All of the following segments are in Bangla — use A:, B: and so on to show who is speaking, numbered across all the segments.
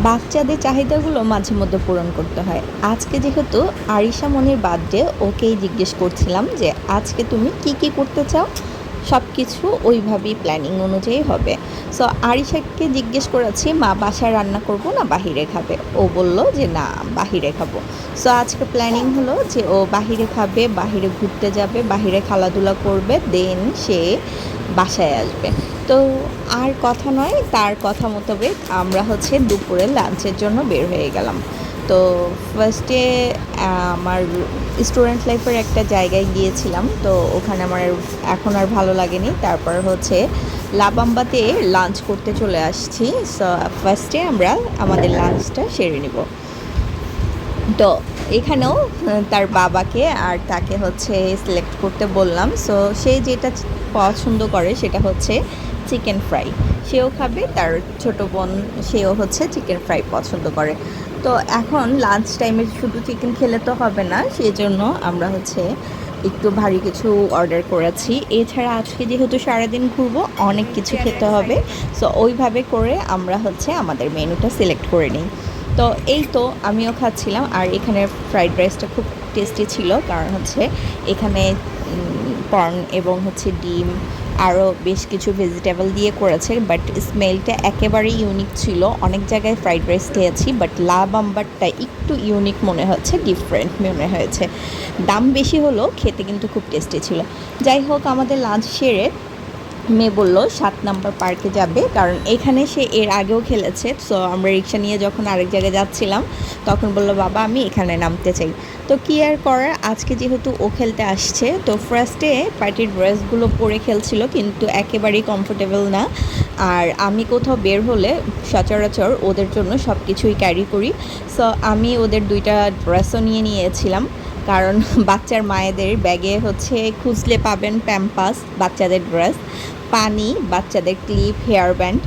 A: বাচ্চাদের চাহিদাগুলো মাঝে মধ্যে পূরণ করতে হয়। আজকে যেহেতু আরিশা মনির বার্থডে, ওকেই জিজ্ঞেস করছিলাম যে আজকে তুমি কি কি করতে চাও। সব কিছু ওইভাবেই প্ল্যানিং অনুযায়ী হবে। সো আরিশাকে জিজ্ঞেস করেছি, মা বাসায় রান্না করব না বাহিরে খাবে? ও বলল যে না, বাহিরে খাবো। সো আজকে প্ল্যানিং হলো যে ও বাহিরে খাবে, বাহিরে ঘুরতে যাবে, বাহিরে খেলাধুলা করবে, দেন সে বাসায় আসবে। তো আর কথা নয়, তার কথা মোতাবেক আমরা হচ্ছে দুপুরে লাঞ্চের জন্য বের হয়ে গেলাম। তো ফার্স্টে আমার স্টুডেন্ট লাইফের একটা জায়গায় গিয়েছিলাম, তো ওখানে আমার এখন আর ভালো লাগেনি। তারপর হচ্ছে লাবাম্বাতে লাঞ্চ করতে চলে আসছি। সো ফার্স্টে আমরা আমাদের লাঞ্চটা সেরে নিব। তো এখানেও তার বাবাকে আর তাকে হচ্ছে সিলেক্ট করতে বললাম। সো সে যেটা পছন্দ করে সেটা হচ্ছে চিকেন ফ্রাই, সেও খাবে। তার ছোট বোন, সেও হচ্ছে চিকেন ফ্রাই পছন্দ করে। তো এখন লাঞ্চ টাইমে শুধু চিকেন খেলে তো হবে না, সেই জন্য আমরা হচ্ছে একটু ভারী কিছু অর্ডার করেছি। এছাড়া আজকে যেহেতু সারাদিন ঘুরবো, অনেক কিছু খেতে হবে। সো ওইভাবে করে আমরা হচ্ছে আমাদের মেনুটা সিলেক্ট করে নিই। তো এই তো আমিও খাচ্ছিলাম, আর এখানে ফ্রাইড রাইসটা খুব টেস্টি ছিল, কারণ হচ্ছে এখানে কর্ন এবং হচ্ছে ডিম আরও বেশ কিছু ভেজিটেবল দিয়ে করেছে। বাট স্মেলটা একেবারেই ইউনিক ছিল। অনেক জায়গায় ফ্রাইড রাইস খেয়েছি, বাট লা বাম্বারটা একটু ইউনিক মনে হচ্ছে, ডিফারেন্ট মনে হয়েছে। দাম বেশি হলেও খেতে কিন্তু খুব টেস্টি ছিল। যাই হোক, আমাদের লাঞ্চ সেরে মেয়ে বলল 7 নাম্বার পার্কে যাবে, কারণ এখানে সে এর আগেও খেলেছে। সো আমরা রিক্সা নিয়ে যখন আরেক জায়গায় যাচ্ছিলাম, তখন বলল বাবা আমি এখানে নামতে চাই। তো কী আর করার, আজকে যেহেতু ও খেলতে আসছে, তো ফার্স্টে পার্টির ড্রেসগুলো পরে খেলছিল, কিন্তু একেবারেই কমফোর্টেবল না। আর আমি কোথাও বের হলে সচরাচর ওদের জন্য সব কিছুই ক্যারি করি। সো আমি ওদের 2টা ড্রেসও নিয়ে নিয়েছিলাম, কারণ বাচ্চার মায়েদের ব্যাগে হচ্ছে খুঁজলে পাবেন প্যাম্পাস, বাচ্চাদের ড্রেস, পানি, বাচ্চাদের ক্লিপ, হেয়ার ব্যান্ড,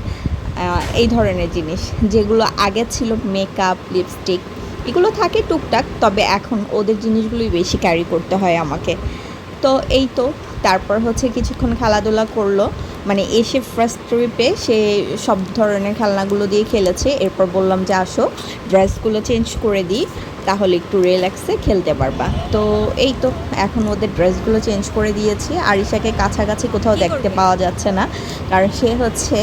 A: এই ধরনের জিনিস। যেগুলো আগে ছিল মেকআপ, লিপস্টিক, এগুলো থাকে টুকটাক, তবে এখন ওদের জিনিসগুলোই বেশি ক্যারি করতে হয় আমাকে। তো এই তো, তারপর হচ্ছে কিছুক্ষণ খেলাধুলা করলো। মানে এসে ফার্স্ট ট্রিপে সে সব ধরনের খেলনাগুলো দিয়ে খেলেছে। এরপর বললাম যে আসো ড্রেসগুলো চেঞ্জ করে দিই, তাহলে একটু রিল্যাক্সে খেলতে পারবা। তো এই তো, এখন ওদের ড্রেসগুলো চেঞ্জ করে দিয়েছি। আরিশাকে কাছাকাছি কোথাও দেখতে পাওয়া যাচ্ছে না, কারণ সে হচ্ছে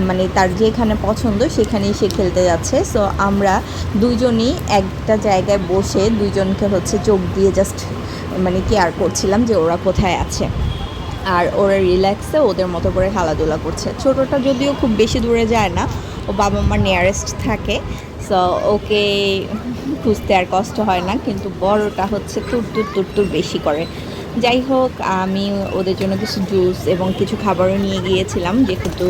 A: মানে তার যেখানে পছন্দ সেখানেই সে খেলতে যাচ্ছে। সো আমরা দুইজনই একটা জায়গায় বসে দুইজনকে হচ্ছে চোখ দিয়ে জাস্ট মানে কেয়ার করছিলাম যে ওরা কোথায় আছে, আর ওরা রিল্যাক্সে ওদের মতো করে খেলাধুলা করছে। ছোটোটা যদিও খুব বেশি দূরে যায় না, ও বাবা মার নিয়ারেস্ট থাকে। সো ওকে খুঁজতে আর কষ্ট হয় না, কিন্তু বড়টা হচ্ছে তুর বেশি করে। যাই হোক, আমি ওদের জন্য কিছু জুস এবং কিছু খাবারও নিয়ে গিয়েছিলাম, যেহেতু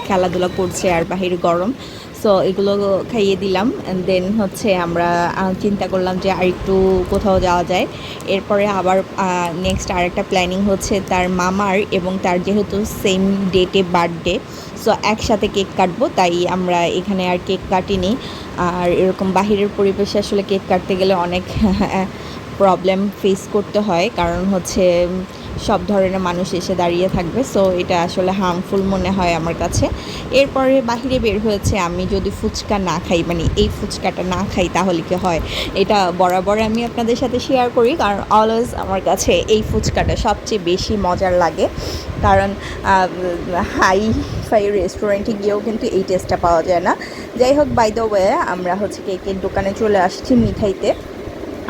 A: খেলাধুলা করছে আর বাহিরে গরম। সো এগুলো খাইয়ে দিলাম। দেন হচ্ছে আমরা চিন্তা করলাম যে আর একটু কোথাও যাওয়া যায়। এরপরে আবার নেক্সট আরেকটা প্ল্যানিং হচ্ছে তার মামার, এবং তার যেহেতু সেম ডেটে বার্থডে, সো একসাথে কেক কাটবো, তাই আমরা এখানে আর কেক কাটিনি। আর এরকম বাহিরের পরিবেশে আসলে কেক কাটতে গেলে অনেক প্রবলেম ফেস করতে হয়, কারণ হচ্ছে সব ধরনের মানুষ এসে দাঁড়িয়ে থাকবে। সো এটা আসলে হার্মফুল মনে হয় আমার কাছে। এরপরে বাহিরে বের হয়েছে, আমি যদি ফুচকা না খাই, মানে এই ফুচকাটা না খাই তাহলে কি হয়। এটা বরাবর আমি আপনাদের সাথে শেয়ার করি, কারণ অলওয়েজ আমার কাছে এই ফুচকাটা সবচেয়ে বেশি মজার লাগে। কারণ হাই ফাই রেস্টুরেন্টে গিয়েও কিন্তু এই টেস্টটা পাওয়া যায় না। যাই হোক, বাই দ্য ওয়ে, আমরা হচ্ছে কেকের দোকানে চলে আসছি মিঠাইতে।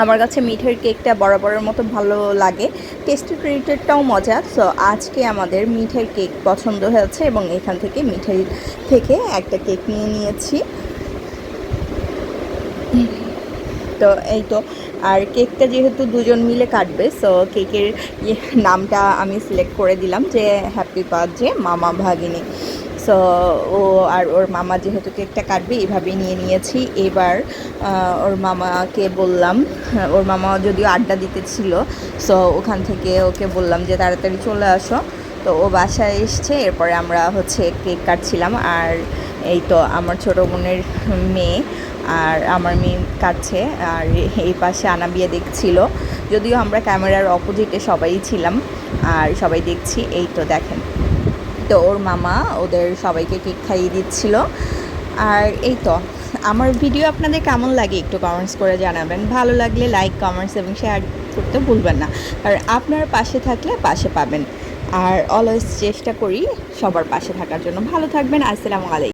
A: আমার কাছে মিঠাইয়ের কেকটা বরাবরের মতো ভালো লাগে, টেস্টি ট্রিটেরটাও মজা। সো আজকে আমাদের মিঠাইয়ের কেক পছন্দ হয়েছে, এবং এখান থেকে মিঠাই থেকে একটা কেক নিয়ে নিয়েছি। তো এই তো, আর কেকটা যেহেতু দুজন মিলে কাটবে, সো কেকের নামটা আমি সিলেক্ট করে দিলাম যে হ্যাপি বার্থডে মামা ভাগিনী। সো ও আর ওর মামা যেহেতু কেকটা কাটবে, এভাবেই নিয়ে নিয়েছি। এবার ওর মামাকে বললাম, ওর মামা যদিও আড্ডা দিতেছিল, সো ওখান থেকে ওকে বললাম যে তাড়াতাড়ি চলে আসো। তো ও বাসায় এসছে, এরপরে আমরা হচ্ছে কেক কাটছিলাম। আর এই তো আমার ছোটো বোনের মেয়ে আর আমার মেয়ে কাটছে, আর এই পাশে আনাবিয়া দেখছিল। যদিও আমরা ক্যামেরার অপোজিটে সবাই ছিলাম আর সবাই দেখছি। এই তো দেখেন, তো ওর মামা ওদের সবাইকে কেক খাইয়ে দিচ্ছিল। আর এই তো আমার ভিডিও আপনাদের কেমন লাগে একটু কমেন্টস করে জানাবেন। ভালো লাগলে লাইক, কমেন্টস এবং শেয়ার করতে ভুলবেন না, কারণ আপনারা পাশে থাকলে পাশে পাবেন। আর অলওয়েজ চেষ্টা করি সবার পাশে থাকার জন্য। ভালো থাকবেন। আসসালামু আলাইকুম।